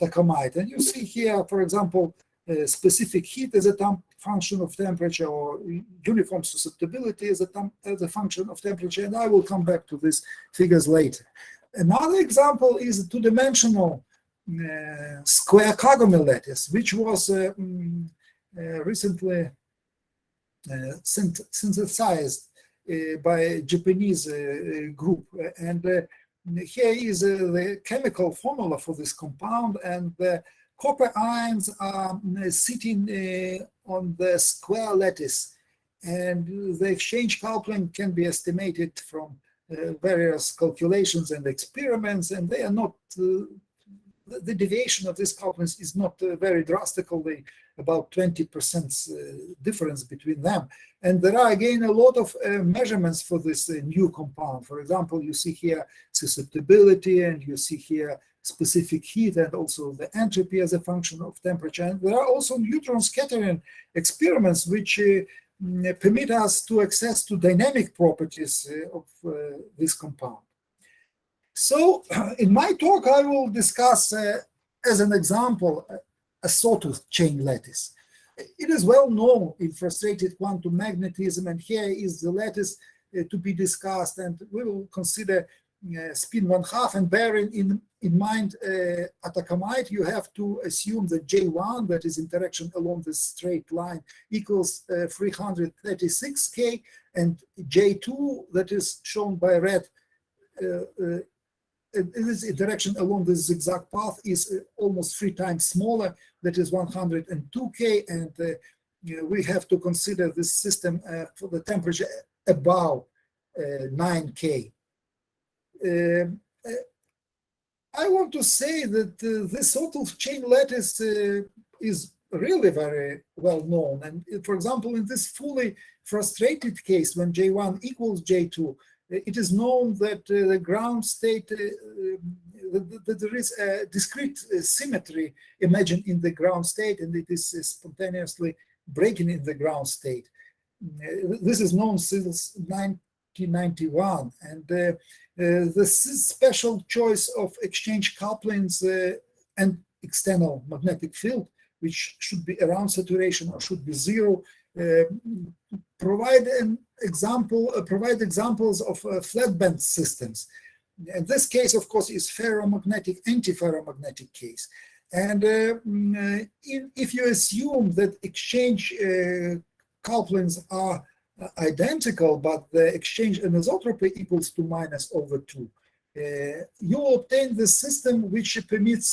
atacamide. And you see here, for example, specific heat as a function of temperature, or uniform susceptibility as a function of temperature, and I will come back to these figures later. Another example is a two-dimensional square Kagome lattice, which was recently synthesized by a Japanese group. And here is the chemical formula for this compound, and the copper ions are sitting on the square lattice, and the exchange coupling can be estimated from various calculations and experiments, and they are not, the deviation of these couplings is not very drastically, about 20% difference between them. And there are again a lot of measurements for this new compound. For example, you see here susceptibility, and you see here specific heat, and also the entropy as a function of temperature. And there are also neutron scattering experiments which permit us to access to dynamic properties of this compound. So in my talk, I will discuss as an example a sawtooth-chain lattice. It is well known in frustrated quantum magnetism, and here is the lattice to be discussed, and we will consider spin 1/2, and bearing in mind atacamide, you have to assume that J1, that is interaction along this straight line, equals 336K, and J2, that is shown by red, this interaction along this zigzag path is almost 3 times smaller, that is 102K, and we have to consider this system for the temperature above 9K. I want to say that this sawtooth-chain lattice is really very well known. And for example, in this fully frustrated case, when J1 equals J2, it is known that the ground state, that there is a discrete symmetry imagined in the ground state, and it is spontaneously breaking in the ground state. This is known since 1991, and the special choice of exchange couplings and external magnetic field, which should be around saturation or should be zero, provide examples of flat band systems. And this case, of course, is ferromagnetic, antiferromagnetic case. And if you assume that exchange couplings are identical, but the exchange anisotropy equals to -/2, you will obtain the system which permits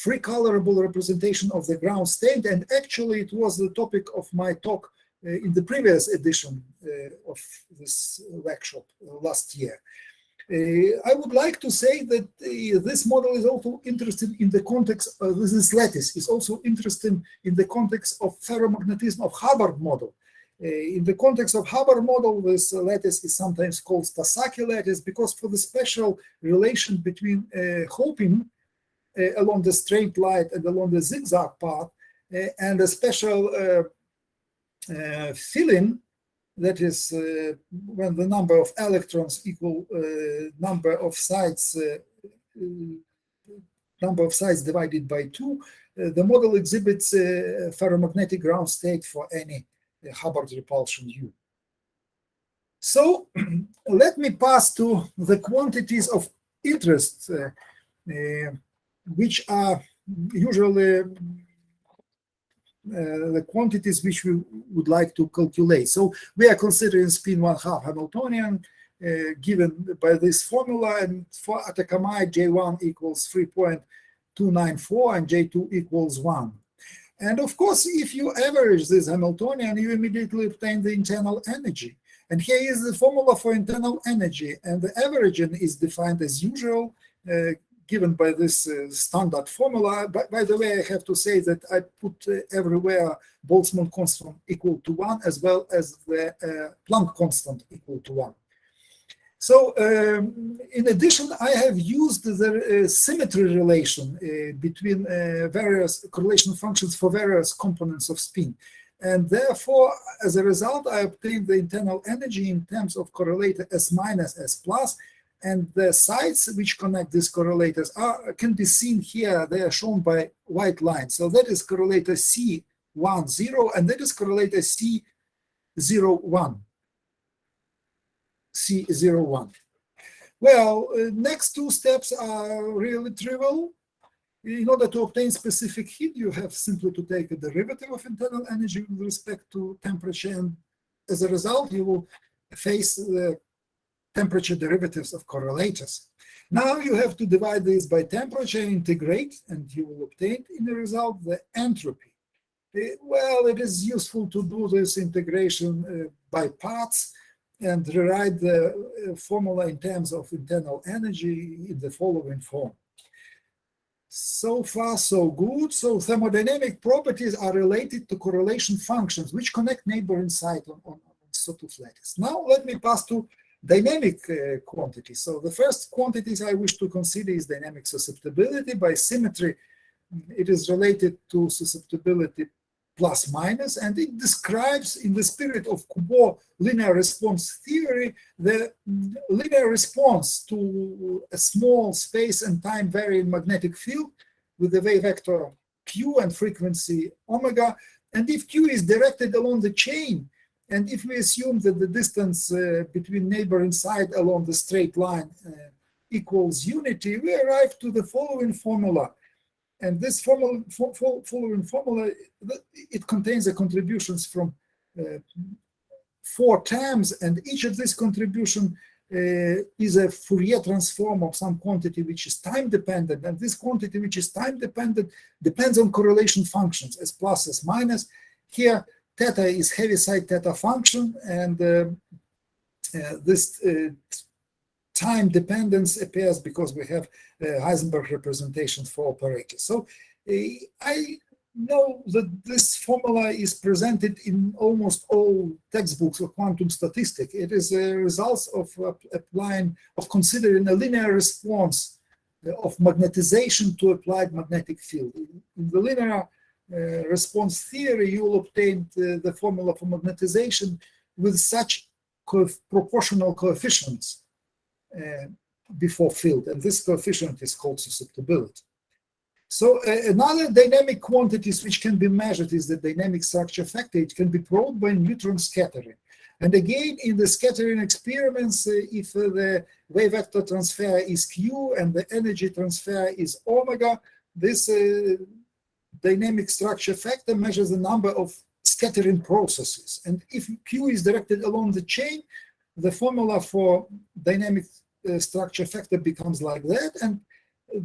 free colorable representation of the ground state. And actually, it was the topic of my talk in the previous edition of this workshop last year. I would like to say that this model is also interesting in the context of this lattice, is also interesting in the context of ferromagnetism of Hubbard model. In the context of Hubbard model, this lattice is sometimes called Stasaki lattice, because for the special relation between hopping along the straight line and along the zigzag path, and a special filling, that is when the number of electrons equal number of sides divided by 2, the model exhibits a ferromagnetic ground state for any Hubbard repulsion U. So let me pass to the quantities of interest, which are usually the quantities which we would like to calculate. So we are considering spin 1/2 Hamiltonian given by this formula, and for atacamide J1 equals 3.294 and J2 equals 1. And of course, if you average this Hamiltonian, you immediately obtain the internal energy. And here is the formula for internal energy, and the averaging is defined as usual, given by this standard formula. But by the way, I have to say that I put everywhere Boltzmann constant equal to 1, as well as the Planck constant equal to 1. So in addition, I have used the symmetry relation between various correlation functions for various components of spin. And therefore, as a result, I obtained the internal energy in terms of correlated S minus, S plus. And the sites which connect these correlators can be seen here. They are shown by white line. So that is correlator C10, and that is correlator C01. C01. Well, next two steps are really trivial. In order to obtain specific heat, you have simply to take a derivative of internal energy with respect to temperature, and as a result, you will face the temperature derivatives of correlators. Now you have to divide this by temperature, integrate, and you will obtain in the result the entropy. Well, it is useful to do this integration by parts and rewrite the formula in terms of internal energy in the following form. So far, so good. So thermodynamic properties are related to correlation functions which connect neighboring sites on sawtooth lattice. Now let me pass to dynamic quantities. So the first quantities I wish to consider is dynamic susceptibility. By symmetry, it is related to susceptibility plus minus, and it describes, in the spirit of Kubo linear response theory, the linear response to a small space and time varying magnetic field with the wave vector q and frequency omega. And if q is directed along the chain, and if we assume that the distance between neighboring sites along the straight line equals unity, we arrive to the following formula. And this following formula, it contains the contributions from 4 terms, and each of these contributions is a Fourier transform of some quantity which is time dependent, and this quantity which is time dependent depends on correlation functions as plus as minus. Here theta is Heaviside theta function, and this time dependence appears because we have Heisenberg representations for operators. So I know that this formula is presented in almost all textbooks of quantum statistics. It is a result of considering a linear response of magnetization to applied magnetic field. In the linear response theory, you will obtain the formula for magnetization with such proportional coefficients before field, and this coefficient is called susceptibility. So another dynamic quantities which can be measured is the dynamic structure factor. It can be probed by neutron scattering. And again, in the scattering experiments, if the wave vector transfer is q and the energy transfer is omega, this dynamic structure factor measures the number of scattering processes. And if q is directed along the chain, the formula for dynamic structure factor becomes like that. And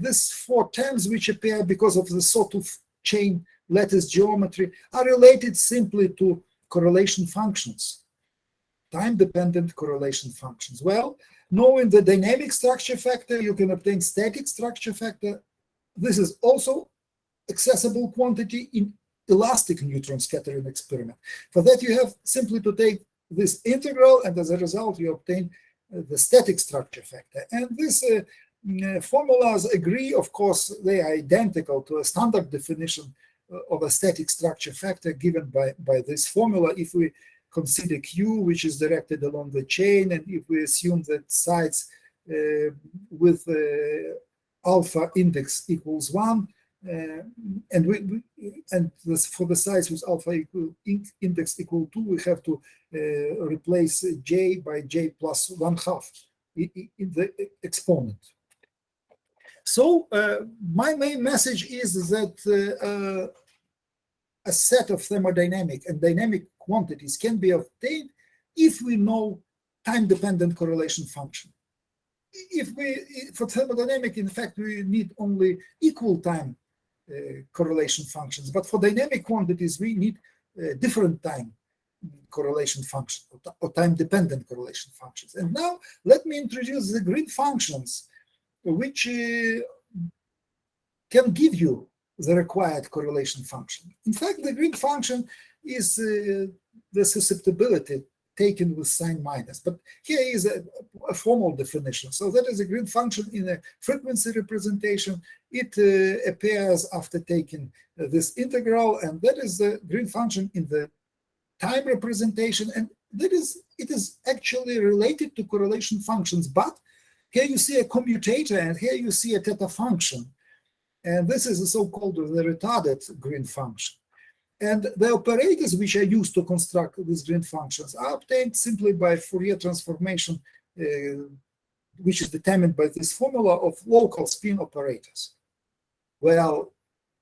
these 4 terms which appear because of the sawtooth-chain-lattice geometry are related simply to correlation functions, time-dependent correlation functions. Well, knowing the dynamic structure factor, you can obtain static structure factor. This is also accessible quantity in elastic neutron scattering experiment. For that, you have simply to take this integral, and as a result, you obtain the static structure factor. And these formulas agree, of course, they are identical to a standard definition of a static structure factor given by this formula. If we consider q, which is directed along the chain, and if we assume that sites with alpha index equals 1, for the sites with alpha index equal 2, we have to replace j by j plus 1/2 in the exponent. So my main message is that a set of thermodynamic and dynamic quantities can be obtained if we know time-dependent correlation function. For thermodynamic, in fact, we need only equal time correlation functions, but for dynamic quantities, we need different time correlation functions or time-dependent correlation functions. And now let me introduce the Green functions, which can give you the required correlation function. In fact, the Green function is the susceptibility taken with sign minus, but here is a formal definition. So that is a Green function in a frequency representation. It appears after taking this integral, and that is the Green function in the time representation, and it is actually related to correlation functions, but Here you see a commutator, and here you see a theta function. And this is the so-called the retarded Green function. And the operators which are used to construct these Green functions are obtained simply by Fourier transformation, which is determined by this formula of local spin operators. Well,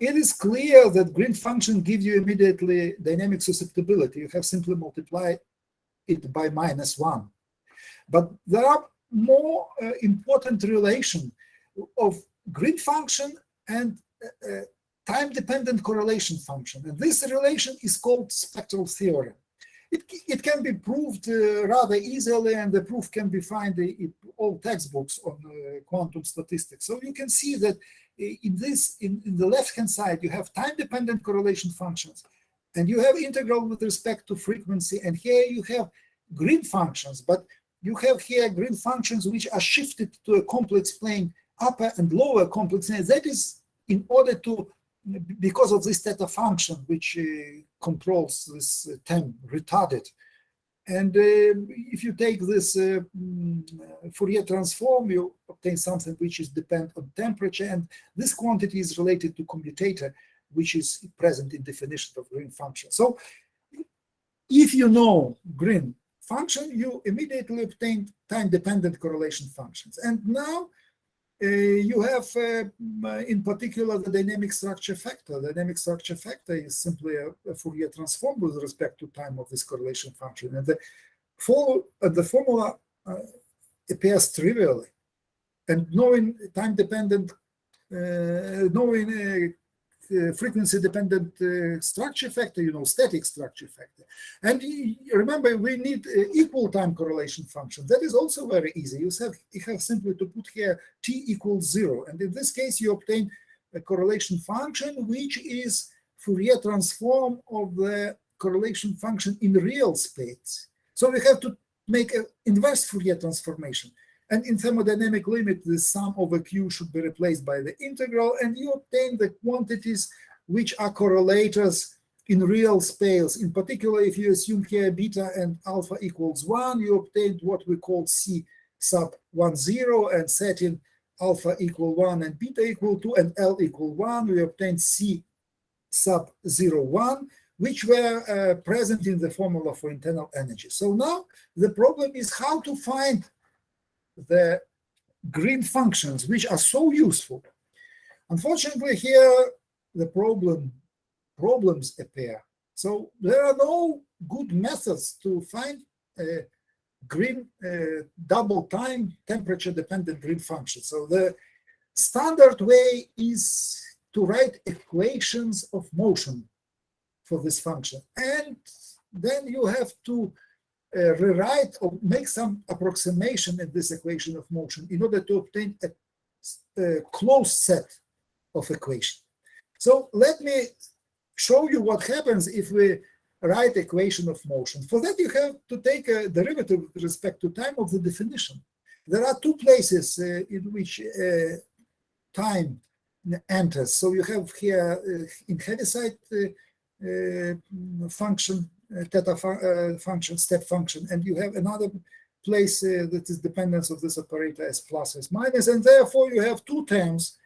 it is clear that Green function gives you immediately dynamic susceptibility. You have simply multiplied it by -1. But there are more important relation of Green function and time-dependent correlation function. And this relation is called spectral theorem. It can be proved rather easily, and the proof can be found in all textbooks on quantum statistics. So you can see that in the left-hand side, you have time-dependent correlation functions, and you have integral with respect to frequency, and here you have Green functions, but you have here Green functions which are shifted to a complex plane, upper and lower complex plane. That is in order to, because of this theta function, which controls this term retarded. And if you take this Fourier transform, you obtain something which is dependent on temperature, and this quantity is related to commutator, which is present in definition of Green function. So if you know Green function, you immediately obtain time-dependent correlation functions. And now you have, in particular, the dynamic structure factor. The dynamic structure factor is simply a Fourier transform with respect to time of this correlation function. And the formula appears trivially. And knowing time-dependent, knowing frequency-dependent structure factor, you know, static structure factor. And remember, we need equal time correlation function. That is also very easy. You have simply to put here t equals 0. And in this case, you obtain a correlation function, which is Fourier transform of the correlation function in real space. So we have to make an inverse Fourier transformation. And in thermodynamic limit, the sum over Q should be replaced by the integral, and you obtain the quantities which are correlators in real space. In particular, if you assume here beta and alpha equals 1, you obtain what we call C sub 1, 0, and setting alpha equal 1 and beta equal 2 and L equal 1, we obtain C sub 0, 1, which were present in the formula for internal energy. So now the problem is how to find the Green functions, which are so useful. Unfortunately, here the problems appear. So there are no good methods to find a Green double time temperature dependent Green function. So the standard way is to write equations of motion for this function, and then you have to rewrite or make some approximation in this equation of motion in order to obtain a closed set of equations. So let me show you what happens if we write equation of motion. For that, you have to take a derivative with respect to time of the definition. There are two places in which time enters. So you have here in Heaviside function, theta function, step function, and you have another place that is dependence of this operator as plus as minus, and therefore you have two terms.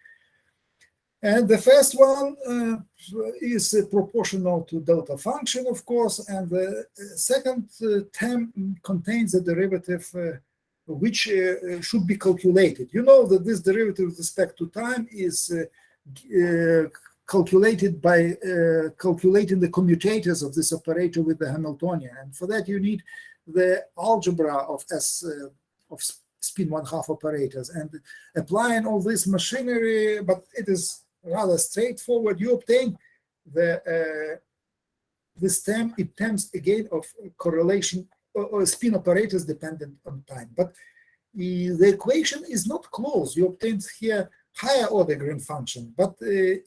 And the first one is proportional to delta function, of course, and the second term contains a derivative which should be calculated. You know that this derivative with respect to time is calculated by calculating the commutators of this operator with the Hamiltonian, and for that you need the algebra of of spin 1/2 operators, and applying all this machinery, but it is rather straightforward. You obtain this term in terms again of correlation or spin operators dependent on time, but the equation is not closed. You obtain here higher order Green function, but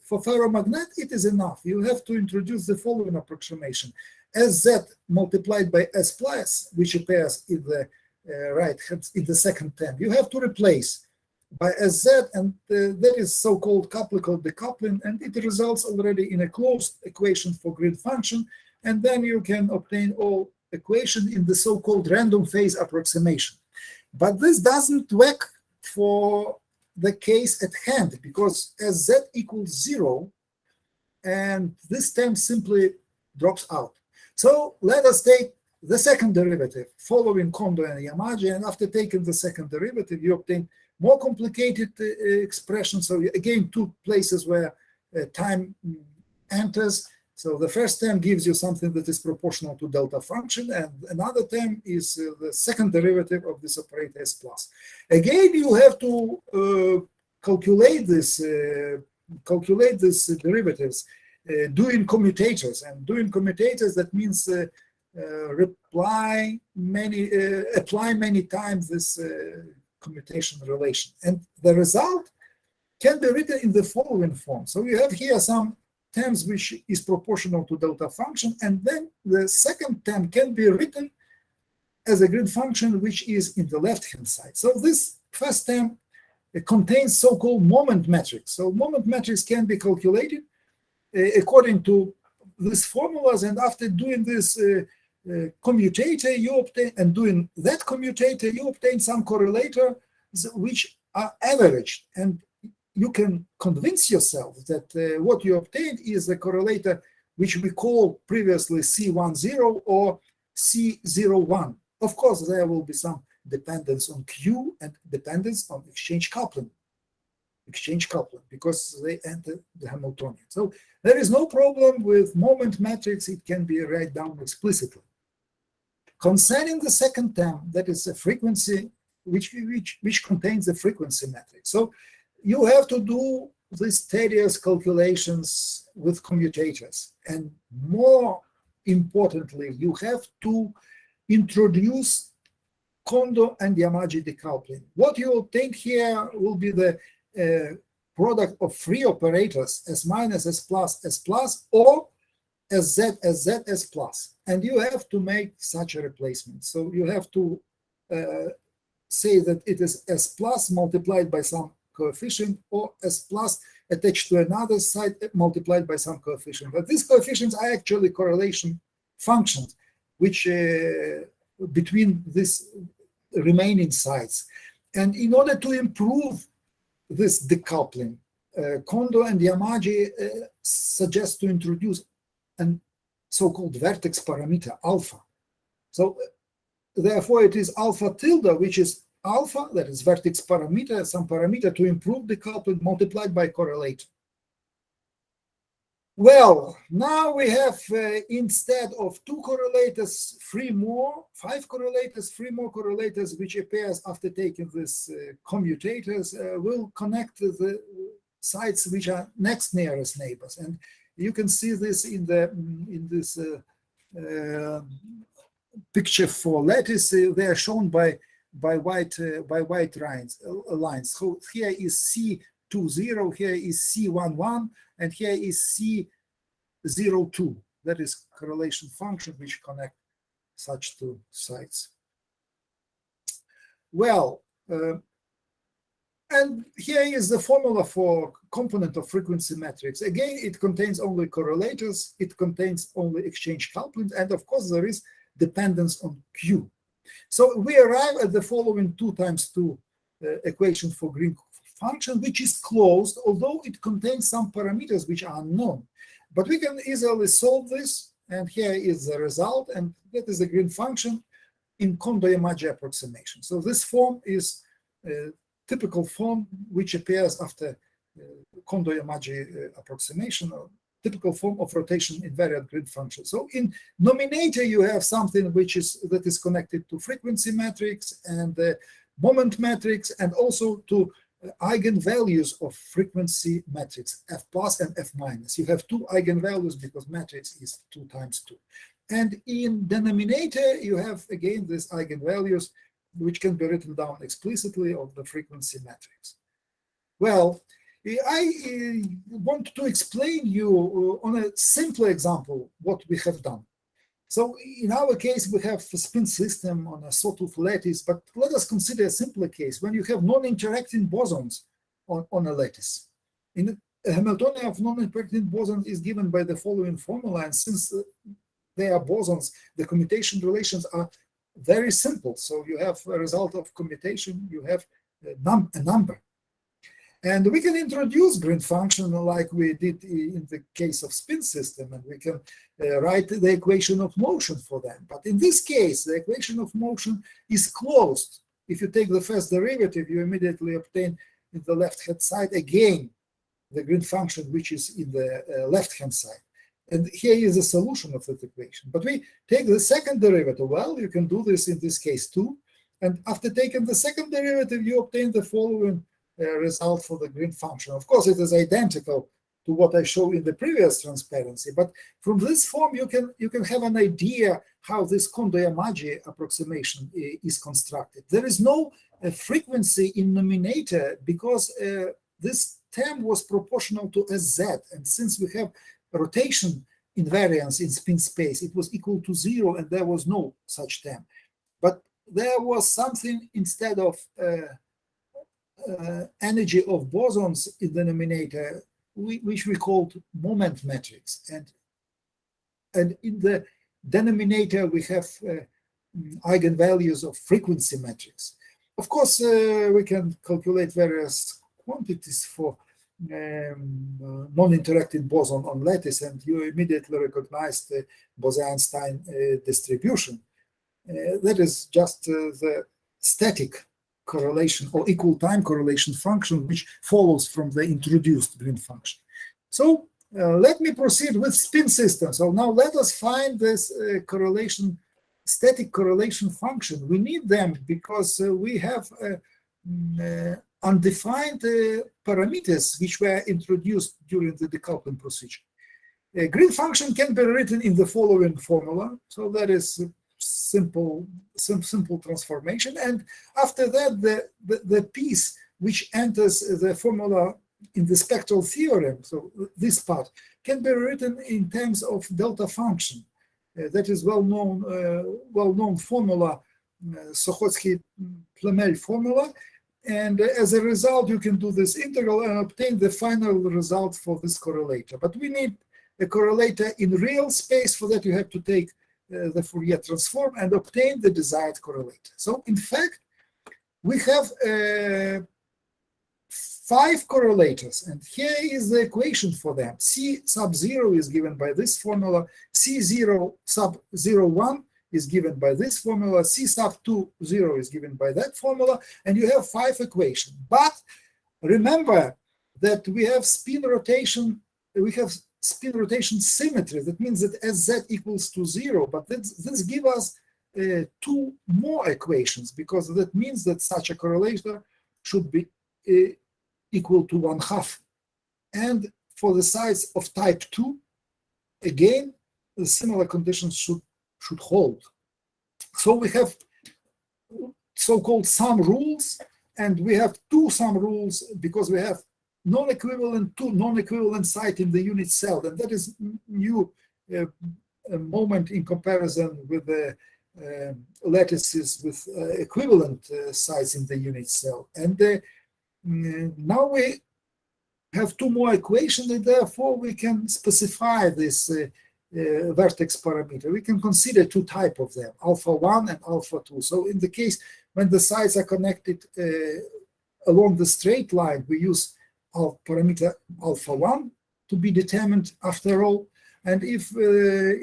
for ferromagnet it is enough. You have to introduce the following approximation: Sz multiplied by S plus, which appears in the right in the second term, you have to replace by Sz, and that is so-called couplical decoupling, and it results already in a closed equation for Green function, and then you can obtain all equations in the so-called random phase approximation. But this doesn't work for the case at hand, because as z equals 0, and this term simply drops out. So let us take the second derivative following Kondo and Yamaji, and after taking the second derivative, you obtain more complicated expression. So again, two places where time enters. So the first term gives you something that is proportional to delta function, and another term is the second derivative of this operator S plus. Again, you have to calculate this derivatives doing commutators, and doing commutators, that means apply many times this commutation relation, and the result can be written in the following form. So you have here some terms which is proportional to delta function, and then the second term can be written as a green function which is in the left-hand side. So this first term contains so-called moment matrix. So moment matrix can be calculated according to these formulas, and after doing this commutator, you obtain, and doing that commutator, you obtain some correlator which are averaged, and you can convince yourself that what you obtained is a correlator which we call previously C10 or C01. Of course, there will be some dependence on Q and dependence on exchange coupling, because they enter the Hamiltonian. So there is no problem with moment matrix. It can be written down explicitly. Concerning the second term, that is a frequency which contains a frequency matrix. So you have to do these tedious calculations with commutators, and more importantly, you have to introduce Kondo and Yamaji decoupling. What you obtain here will be the product of free operators, S minus, S plus, or SZ, SZ, S plus. And you have to make such a replacement. So you have to say that it is S plus multiplied by some coefficient, or S plus attached to another side multiplied by some coefficient. But these coefficients are actually correlation functions, which between these remaining sides. And in order to improve this decoupling, Kondo and Yamaji suggest to introduce a so-called vertex parameter, alpha. So therefore, it is alpha tilde, which is alpha, that is vertex parameter, some parameter to improve decoupling multiplied by correlator. Well, now we have, instead of 2 correlators, 5 correlators, 3 more correlators, which appears after taking these commutators, will connect the sites which are next nearest neighbors. And you can see this in this picture for lattice. They are shown by white lines. So here is C20, here is C11, and here is C02. That is correlation function which connect such two sites. Well, and here is the formula for component of frequency matrix. Again, it contains only correlators, it contains only exchange couplings, and of course there is dependence on Q. So we arrive at the following 2 times 2 equation for green function, which is closed, although it contains some parameters which are unknown. But we can easily solve this, and here is the result, and that is the green function in Kondo-Yamaji approximation. So this form is a typical form which appears after Kondo-Yamaji approximation, or typical form of rotation-invariant green function. So in nominator, you have something that is connected to frequency matrix and the moment matrix, and also to eigenvalues of frequency matrix, F plus and F minus. You have 2 eigenvalues because matrix is 2 times 2. And in denominator, you have again these eigenvalues, which can be written down explicitly of the frequency matrix. Well, I want to explain you on a simple example what we have done. So in our case, we have a spin system on a sawtooth lattice, but let us consider a simpler case when you have non-interacting bosons on a lattice. In a Hamiltonian of non-interacting bosons is given by the following formula, and since they are bosons, the commutation relations are very simple. So you have a result of commutation, you have a number. And we can introduce Green function like we did in the case of spin system, and we can write the equation of motion for them. But in this case, the equation of motion is closed. If you take the first derivative, you immediately obtain in the left-hand side again the Green function, which is in the left-hand side. And here is a solution of that equation. But we take the second derivative. Well, you can do this in this case too. And after taking the second derivative, you obtain the following result for the Green function. Of course, it is identical to what I showed in the previous transparency. But from this form, you can have an idea how this Kondo-Yamaji approximation is constructed. There is no frequency in numerator because this term was proportional to Sz. And since we have rotation invariance in spin space, it was equal to 0, and there was no such term. But there was something instead of energy of bosons in the denominator, which we called moment matrix. And in the denominator, we have eigenvalues of frequency matrix. Of course, we can calculate various quantities for non-interacting boson on lattice, and you immediately recognize the Bose-Einstein distribution. That is just the static correlation or equal time correlation function, which follows from the introduced Green function. So let me proceed with spin system. So now let us find this static correlation function. We need them because we have undefined parameters which were introduced during the decoupling procedure. A Green function can be written in the following formula. So that is simple transformation. And after that, the piece which enters the formula in the spectral theorem, so this part, can be written in terms of delta function. That is well-known formula, Sochotsky-Plemel formula. And as a result, you can do this integral and obtain the final result for this correlator. But we need a correlator in real space. For that, you have to take the Fourier transform and obtain the desired correlator. So in fact, we have 5 correlators, and here is the equation for them. C sub 0 is given by this formula, C0 sub 01 is given by this formula, C sub 20 is given by that formula, and you have 5 equations. But remember that we have spin rotation symmetry. That means that Sz equals to 0, but this gives us 2 more equations, because that means that such a correlator should be equal to 1/2. And for the size of type 2, again, the similar conditions should hold. So we have so-called sum rules, and we have 2 sum rules because we have two non-equivalent sites in the unit cell, and that is new moment in comparison with the lattices with equivalent sites in the unit cell. And now we have 2 more equations, and therefore we can specify this vertex parameter. We can consider 2 types of them, alpha 1 and alpha 2. So in the case when the sides are connected along the straight line, we use parameter alpha 1 to be determined after all. And if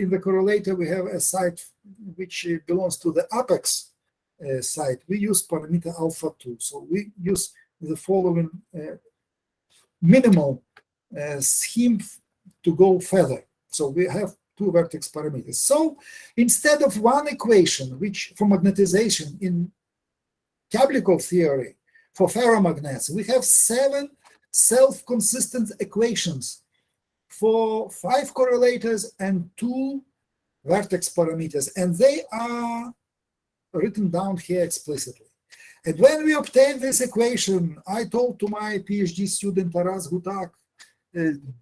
in the correlator we have a site which belongs to the apex site, we use parameter alpha 2. So we use the following minimal scheme to go further. So we have 2 vertex parameters. So instead of 1 equation, which for magnetization in Derzhko theory for ferromagnets, we have 7 self-consistent equations for 5 correlators and 2 vertex parameters, and they are written down here explicitly. And when we obtained this equation, I told to my PhD student Taras Gutak,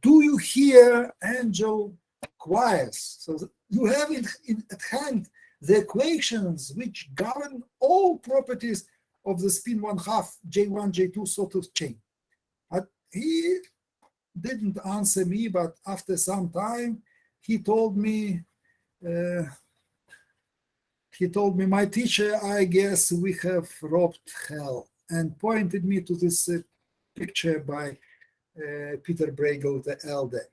do you hear angel choirs? So you have at hand the equations which govern all properties of the spin 1/2 J1, J2 sawtooth chain. But he didn't answer me, but after some time, he told me, my teacher, I guess we have robbed hell. and pointed me to this picture by Peter Bragle, the elder.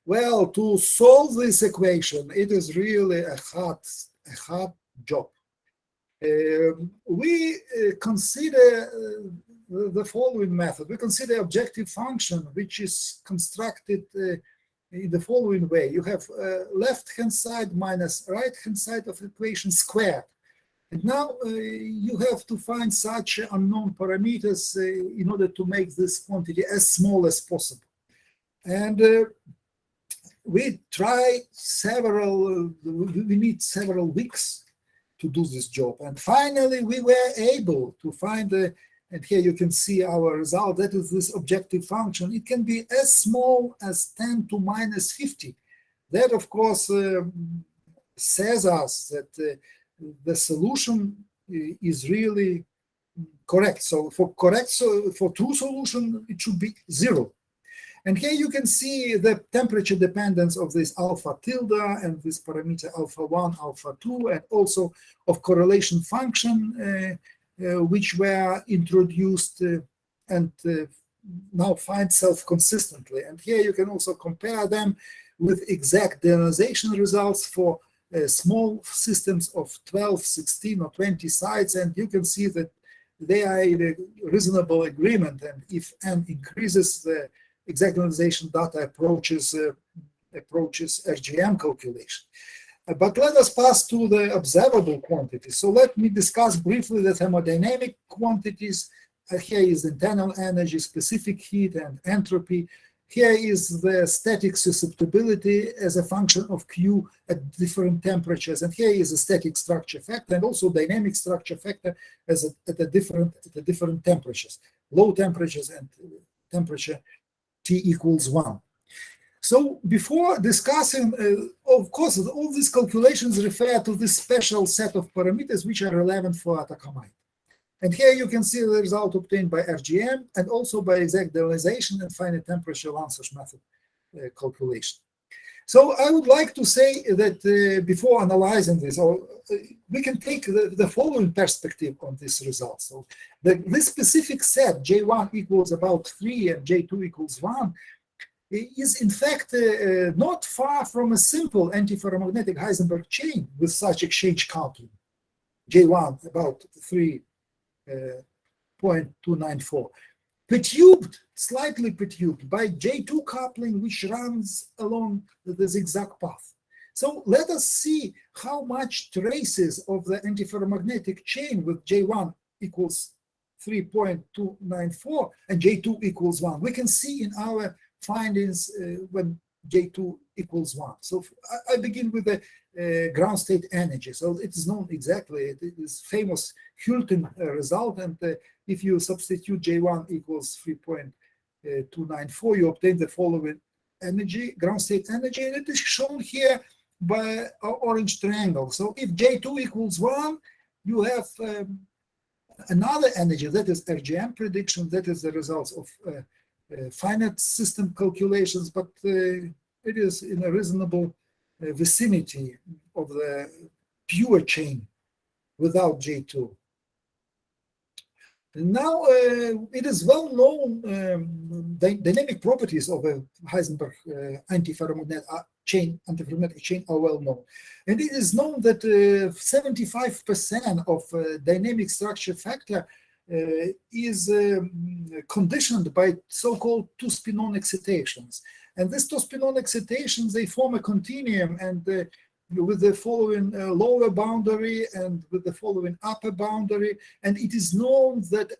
Well, to solve this equation, it is really a hard job. We consider the following method. We consider objective function, which is constructed in the following way. You have left-hand side minus right-hand side of equation squared. And now you have to find such unknown parameters in order to make this quantity as small as possible. And we try we need several weeks to do this job. And finally, we were able to find, and here you can see our result, that is this objective function. It can be as small as 10 to minus 50. That, of course, says us that the solution is really correct. So for true solution, it should be 0. And here you can see the temperature dependence of this alpha tilde and this parameter alpha 1, alpha 2, and also of correlation function, which were introduced and now find self-consistently. And here you can also compare them with exact deionization results for small systems of 12, 16, or 20 sites, and you can see that they are in a reasonable agreement. And if n increases, the exact deionization data approaches RGM calculation. But let us pass to the observable quantities. So let me discuss briefly the thermodynamic quantities. Here is internal energy, specific heat, and entropy. Here is the static susceptibility as a function of Q at different temperatures. And here is the static structure factor and also dynamic structure factor at the different temperatures, low temperatures and temperature T equals 1. So before discussing, of course, all these calculations refer to this special set of parameters which are relevant for Atacamite. And here you can see the result obtained by RGM and also by exact deionization and finite temperature Lanczos method calculation. So I would like to say that before analyzing this, we can take the following perspective on this result. So this specific set, J1 equals about 3 and J2 equals 1, is in fact not far from a simple antiferromagnetic Heisenberg chain with such exchange coupling. J1 about 3.294. Perturbed, slightly perturbed by J2 coupling, which runs along the zigzag path. So let us see how much traces of the antiferromagnetic chain with J1 equals 3.294 and J2 equals 1. We can see in our findings when J2 equals 1. So I begin with the ground state energy. So it is known exactly, it is famous Hulton result, and if you substitute J1 equals 3.294, you obtain the following energy, ground state energy, and it is shown here by an orange triangle. So if J2 equals 1, you have another energy, that is RGM prediction, that is the results of finite system calculations, but it is in a reasonable vicinity of the pure chain without J2. Now, it is well known dynamic properties of a Heisenberg antiferromagnetic chain are well known. And it is known that 75% of dynamic structure factor is conditioned by so-called two-spin-on excitations. And these two-spin-on excitations, they form a continuum, and with the following lower boundary and with the following upper boundary. And it is known that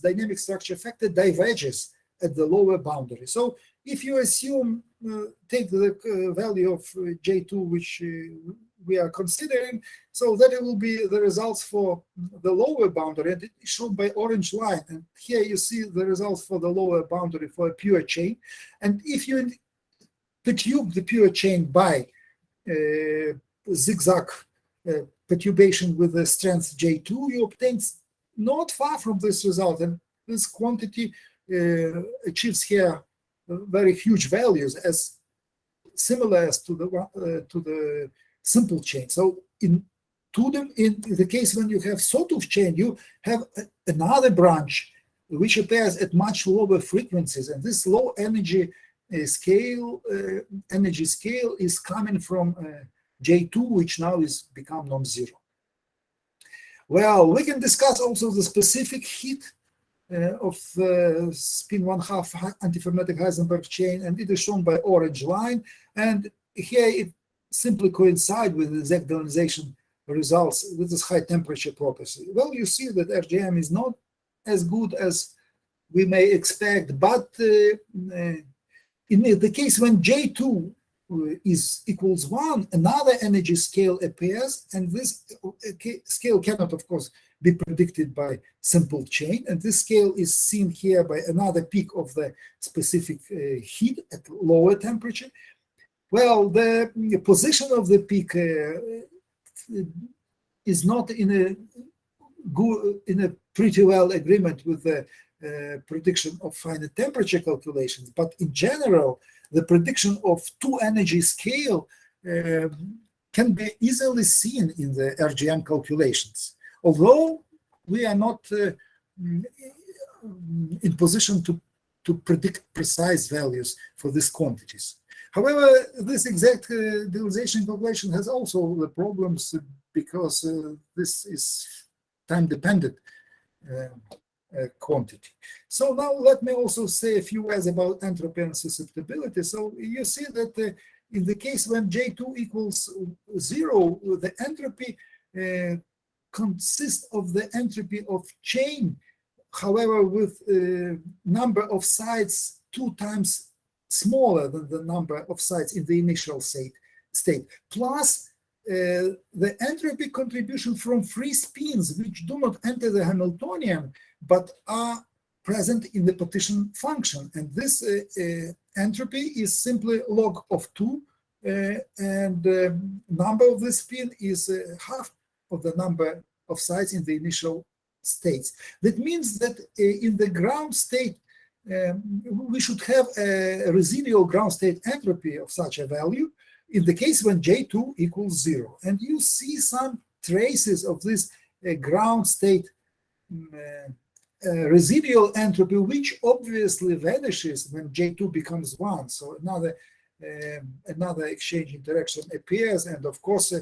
dynamic structure factor diverges at the lower boundary. So if you assume, take the value of J2, which we are considering, so that it will be the results for the lower boundary, and it is shown by orange line. And here you see the results for the lower boundary for a pure chain. And if you perturb the pure chain by zigzag perturbation with the strength J2, you obtain not far from this result, and this quantity achieves here very huge values, as similar as to the simple chain. So in to them. In the case when you have sawtooth chain, you have another branch which appears at much lower frequencies, and this low energy scale is coming from J2, which now is become non-zero. Well, we can discuss also the specific heat of the spin 1/2 antiferromagnetic Heisenberg chain, and it is shown by orange line. And here it simply coincides with the exact ionization results with this high temperature property. Well, you see that RGM is not as good as we may expect, but in the case when J2 is equals 1, another energy scale appears, and this scale cannot, of course, be predicted by simple chain, and this scale is seen here by another peak of the specific heat at lower temperature. Well, the position of the peak is not in a pretty well agreement with the prediction of finite temperature calculations, but in general, the prediction of two energy scale can be easily seen in the RGM calculations, although we are not in position to predict precise values for these quantities. However, this exact realization calculation has also the problems because this is time-dependent quantity. So now let me also say a few words about entropy and susceptibility. So you see that in the case when J2 equals 0, the entropy consists of the entropy of chain, however, with number of sides 2 times smaller than the number of sides in the initial state, plus the entropy contribution from free spins which do not enter the Hamiltonian but are present in the partition function. And this entropy is simply log of 2, and the number of the spin is half of the number of sides in the initial states. That means that in the ground state, we should have a residual ground state entropy of such a value in the case when J2 equals 0. And you see some traces of this ground state residual entropy, which obviously vanishes when J2 becomes 1. So another exchange interaction appears, and of course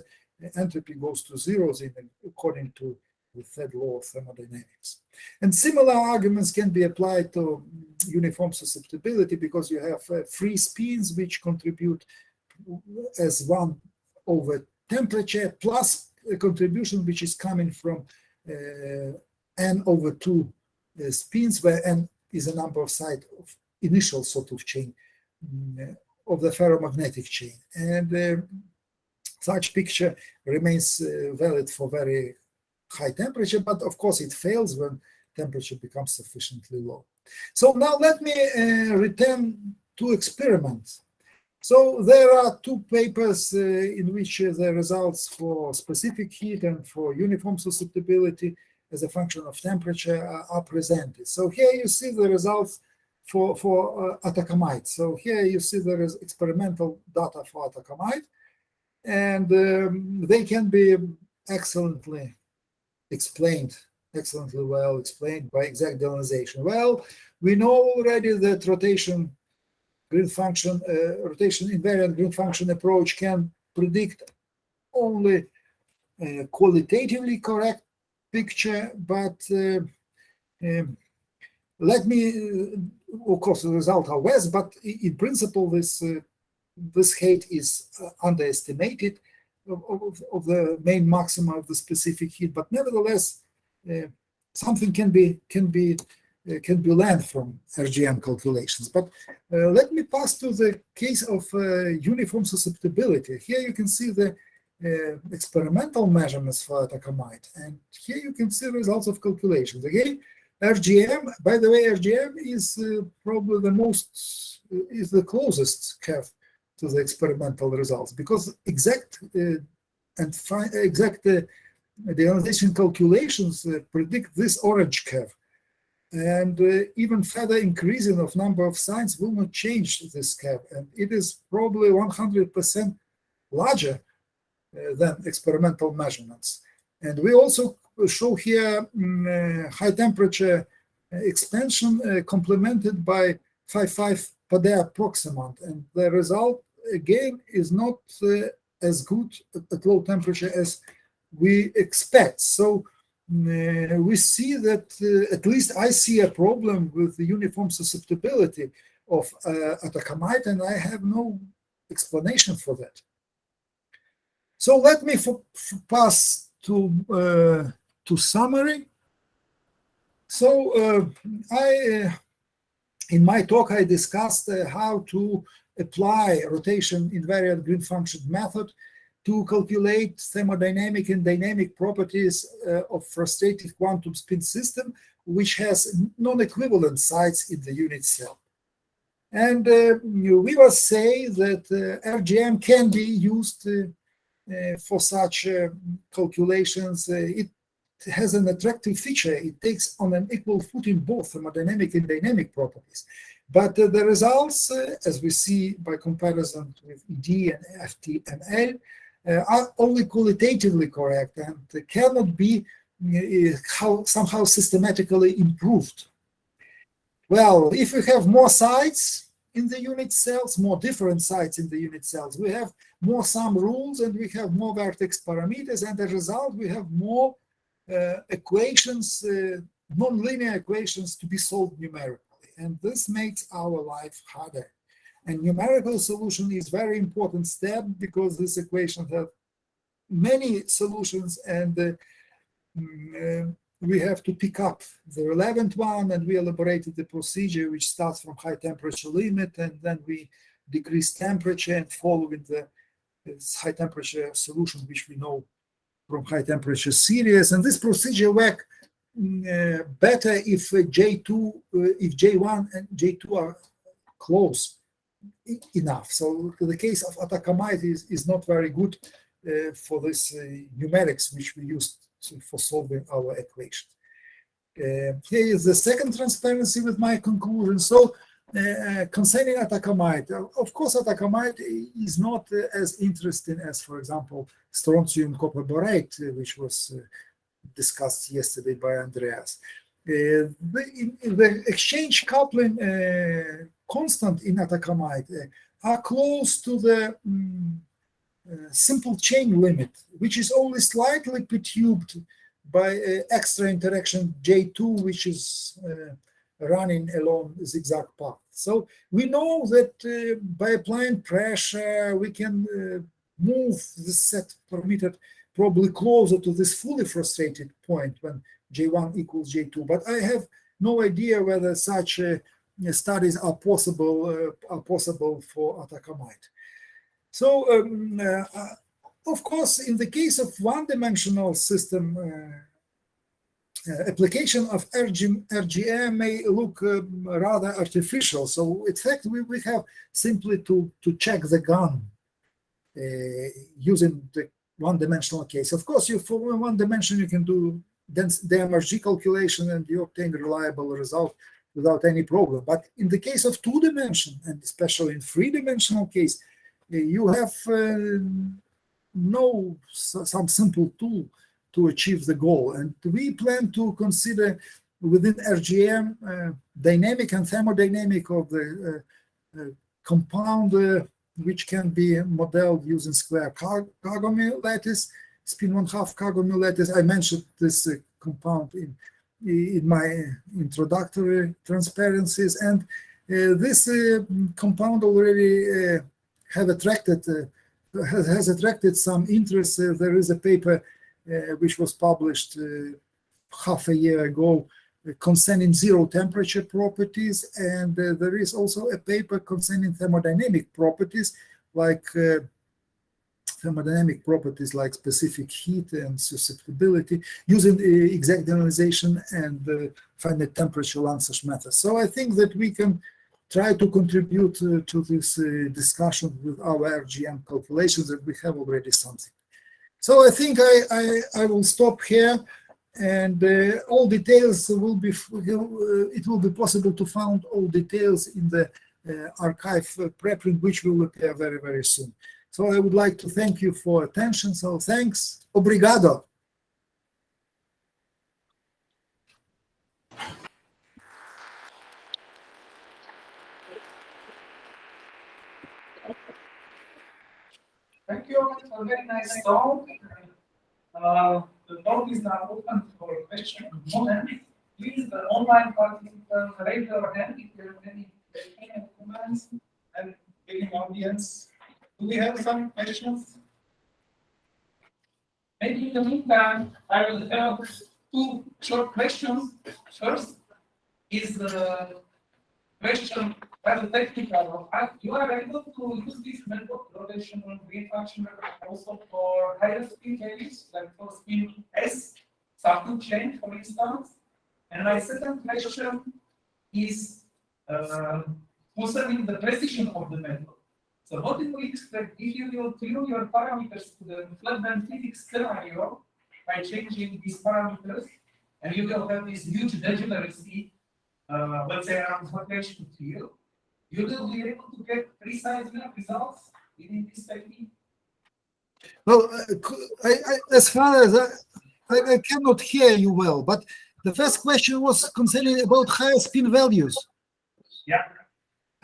entropy goes to zeros according to the third law of thermodynamics. And similar arguments can be applied to uniform susceptibility, because you have free spins which contribute as 1 over temperature, plus a contribution which is coming from n over 2 spins, where n is a number of sides of initial sawtooth chain of the ferromagnetic chain. And such picture remains valid for very high temperature, but of course it fails when temperature becomes sufficiently low. So now let me return to experiments. So there are 2 papers in which the results for specific heat and for uniform susceptibility as a function of temperature are presented. So here you see the results for atacamite. So here you see there is experimental data for atacamite, and they can be excellently well explained by exact ionization. Well, we know already that rotation-invariant green function approach can predict only qualitatively correct picture, but let me, of course, the result are worse, but in principle, this height is underestimated of the main maxima of the specific heat, but nevertheless, something can be learned from RGM calculations. But let me pass to the case of uniform susceptibility. Here you can see the experimental measurements for atacamite, and here you can see the results of calculations. Again, RGM, by the way, RGM is probably the closest curve to the experimental results, because exact ionization calculations predict this orange curve, and even further increasing of number of signs will not change this curve, and it is probably 100% larger than experimental measurements. And we also show here high temperature expansion complemented by 5,5 Padea approximant, and the result again is not as good at low temperature as we expect. So we see that at least I see a problem with the uniform susceptibility of atacamite, and I have no explanation for that. So let me pass to summary. So in my talk, I discussed how to apply rotation-invariant green function method to calculate thermodynamic and dynamic properties of frustrated quantum spin system, which has non-equivalent sites in the unit cell. And we will say that RGM can be used for such calculations. It has an attractive feature. It takes on an equal footing both thermodynamic and dynamic properties. But the results, as we see by comparison with ED and FTML, are only qualitatively correct and cannot be somehow systematically improved. Well, if we have more sites in the unit cells, more different sites in the unit cells, we have more sum rules and we have more vertex parameters, and as a result, we have more equations, nonlinear equations to be solved numerically. And this makes our life harder. And numerical solution is very important step because this equation has many solutions, and we have to pick up the relevant one, and we elaborated the procedure which starts from high temperature limit, and then we decrease temperature and following the high temperature solution which we know from high temperature series. And this procedure works better if J2, if J1 and J2 are close enough. So the case of atacamite is not very good for this numerics which we used for solving our equation. Here is the second transparency with my conclusion. So concerning atacamite, of course atacamite is not as interesting as, for example, strontium copper borate, which was discussed yesterday by Andreas. The exchange coupling constant in atacamite are close to the simple chain limit, which is only slightly perturbed by extra interaction J2, which is running along zigzag path. So we know that by applying pressure, we can move the set permitted probably closer to this fully frustrated point when J1 equals J2. But I have no idea whether such studies are possible for atacamite. So, of course, in the case of one-dimensional system, application of RGM may look rather artificial. So, in fact, we have simply to check the gun using the one-dimensional case. Of course, for one dimension, you can do dense DMRG calculation and you obtain a reliable result without any problem. But in the case of two-dimension, and especially in three-dimensional case, you have some simple tool to achieve the goal. And we plan to consider within RGM dynamic and thermodynamic of the compound which can be modeled using square Kagome lattice, spin 1/2 Kagome lattice. I mentioned this compound in my introductory transparencies, and this compound already has attracted some interest. There is a paper which was published half a year ago concerning zero temperature properties, and there is also a paper concerning thermodynamic properties like specific heat and susceptibility using exact generalization and finite temperature Lanzas method. So I think that we can try to contribute to this discussion with our RGM calculations, and we have already something. So I think I will stop here, and all details will be, it will be possible to find all details in the archive preprint, which will appear very, very soon. So I would like to thank you for attention. So thanks. Obrigado. Thank you for a very nice talk. The talk is now open for questions and comments. Please, the online participants, raise your hand if you have any comments, and the audience. Do we have some questions? Maybe in the meantime, I will have two short questions. First is the question as a technical. You are able to use this method, rotational green function method, also for higher speed values, like for speed S, sawtooth chain, for instance. And my second question is concerning the precision of the method. So what do we expect if you will tune your parameters to the flat band physics scenario by changing these parameters, and you will have this huge degeneracy, let's say around rotation field, you will be able to get precise results within this technique? Well, as far as I cannot hear you well, but the first question was concerning about higher spin values. Yeah.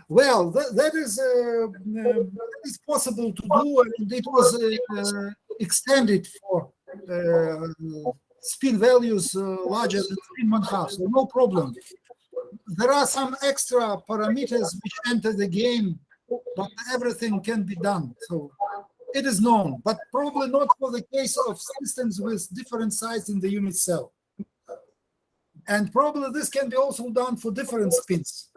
Well, that is possible to do, and it was extended for spin values larger than 3.5, so no problem. There are some extra parameters which enter the game, but everything can be done. So it is known, but probably not for the case of systems with different size in the unit cell. And probably this can be also done for different spins.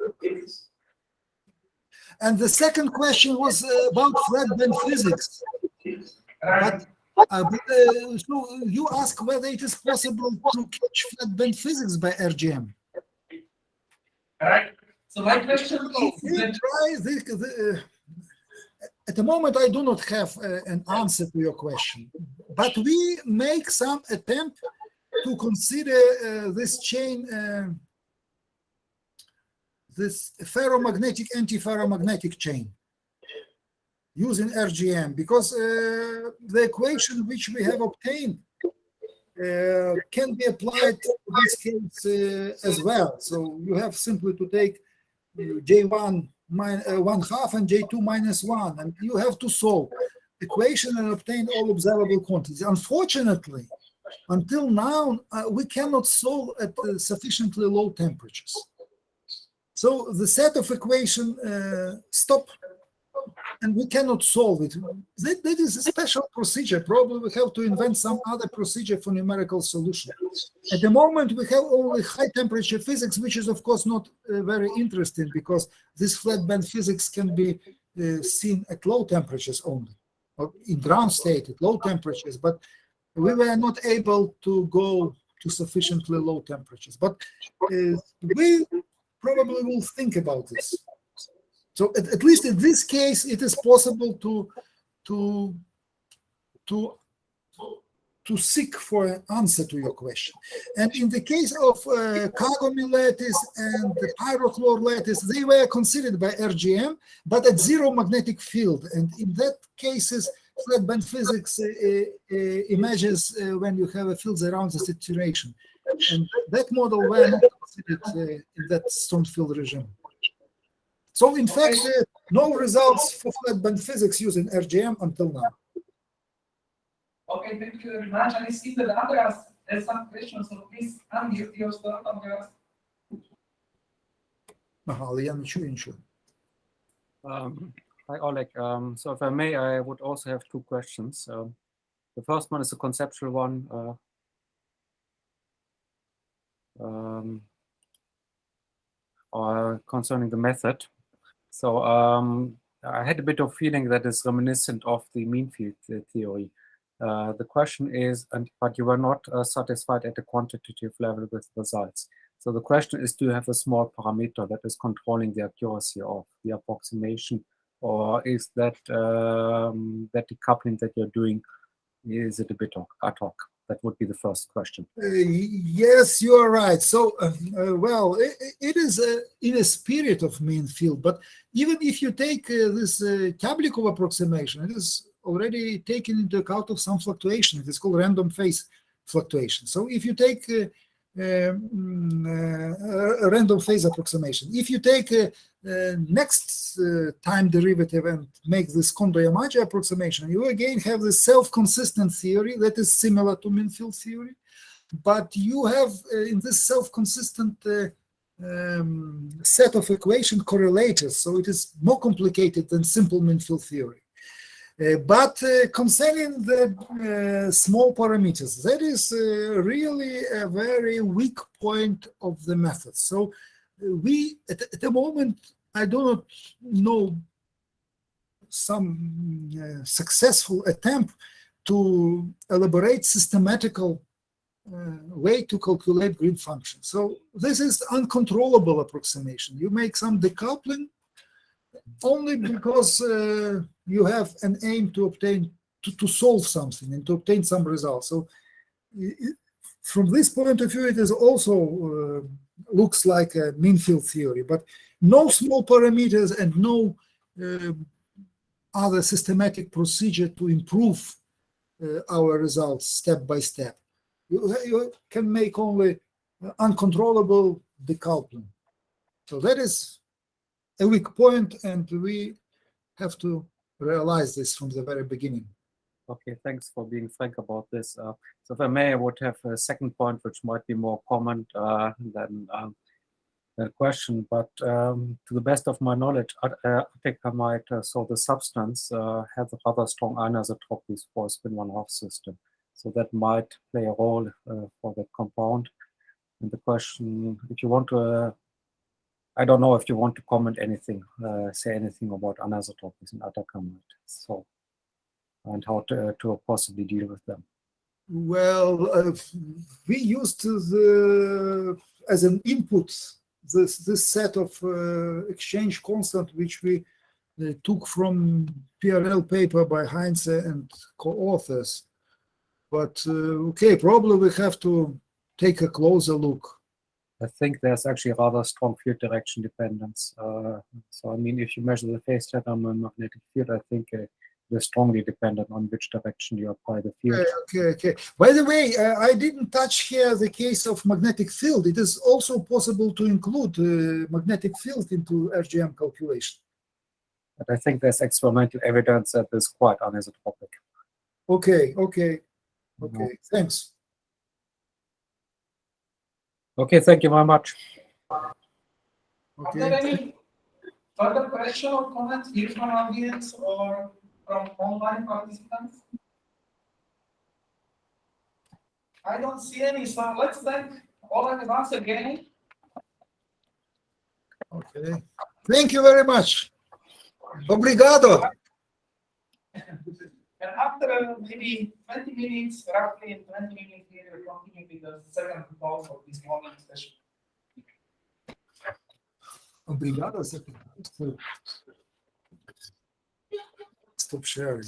And the second question was about flat band physics. But so you ask whether it is possible to catch flat band physics by RGM. Right. So my question is at the moment, I do not have an answer to your question, but we make some attempt to consider this chain, this ferromagnetic, antiferromagnetic chain using RGM, because the equation which we have obtained can be applied to this case as well. So you have simply to take J1 1/2 and J2 -1, and you have to solve equation and obtain all observable quantities. Unfortunately, until now, we cannot solve at sufficiently low temperatures. So the set of equation stop, and we cannot solve it. That is a special procedure. Probably we have to invent some other procedure for numerical solution. At the moment, we have only high temperature physics, which is of course not very interesting, because this flat band physics can be seen at low temperatures only, or in ground state at low temperatures, but we were not able to go to sufficiently low temperatures. But we probably will think about this. So at least in this case, it is possible to seek for an answer to your question. And in the case of Kagome lattice and the pyrochlore lattice, they were considered by RGM, but at zero magnetic field. And in that cases, flat band physics emerges when you have a fields around the saturation. And that model were not considered in that strong field regime. So in fact, no results for flat band physics using RGM until now. Okay, thank you very much. I see that Andreas has some questions, so please unmute yourself, Andreas. Hi, Oleg. So if I may, I would also have two questions. The first one is a conceptual one. Concerning the method. So I had a bit of feeling that is reminiscent of the mean field theory. The question is, but you were not satisfied at the quantitative level with results. So the question is, do you have a small parameter that is controlling the accuracy of the approximation, or is that that decoupling that you're doing, is it a bit ad hoc? That would be the first question. Yes, you are right. So, well, it is in a spirit of mean field, but even if you take this Tablikov approximation, it is already taken into account of some fluctuation. It is called random phase fluctuation. So if you take a random phase approximation, if you take next time derivative and make this Kondo-Yamaji approximation, you again have the self-consistent theory that is similar to mean field theory, but you have in this self-consistent set of equation correlators, so it is more complicated than simple mean field theory. But concerning the small parameters, that is really a very weak point of the method. So we, at the moment, I do not know some successful attempt to elaborate systematical way to calculate green function. So this is uncontrollable approximation. You make some decoupling only because you have an aim to obtain, to solve something and to obtain some results. So from this point of view, it is also looks like a mean field theory, but no small parameters and no other systematic procedure to improve our results step by step. You can make only uncontrollable decoupling. So that is a weak point, and we have to realize this from the very beginning. Okay, thanks for being frank about this. So if I may, I would have a second point, which might be more common than the question, but to the best of my knowledge, atacamite, so the substance, has a rather strong anisotropies for a spin 1/2 system. So that might play a role for the compound. And the question, if you want to, I don't know if you want to comment anything, say anything about anisotropies in atacamite. So, and how to possibly deal with them. Well, we used as an input this set of exchange constant, which we took from PRL paper by Heinze and co-authors. But okay, probably we have to take a closer look. I think there's actually rather strong field direction dependence. So I mean, if you measure the phase set on a magnetic field, I think they're strongly dependent on which direction you apply the field. Okay. By the way, I didn't touch here the case of magnetic field. It is also possible to include magnetic field into RGM calculation. But I think there's experimental evidence that is quite anisotropic. Okay, thanks. Okay, thank you very much. Are there any further questions or comments here from audience or from online participants? I don't see any, so let's thank Oleg once again. Okay, thank you very much. Obrigado. And after maybe 20 minutes, roughly in 20 minutes, we will continue with the second talk of this morning session. Obrigado. Stop sharing.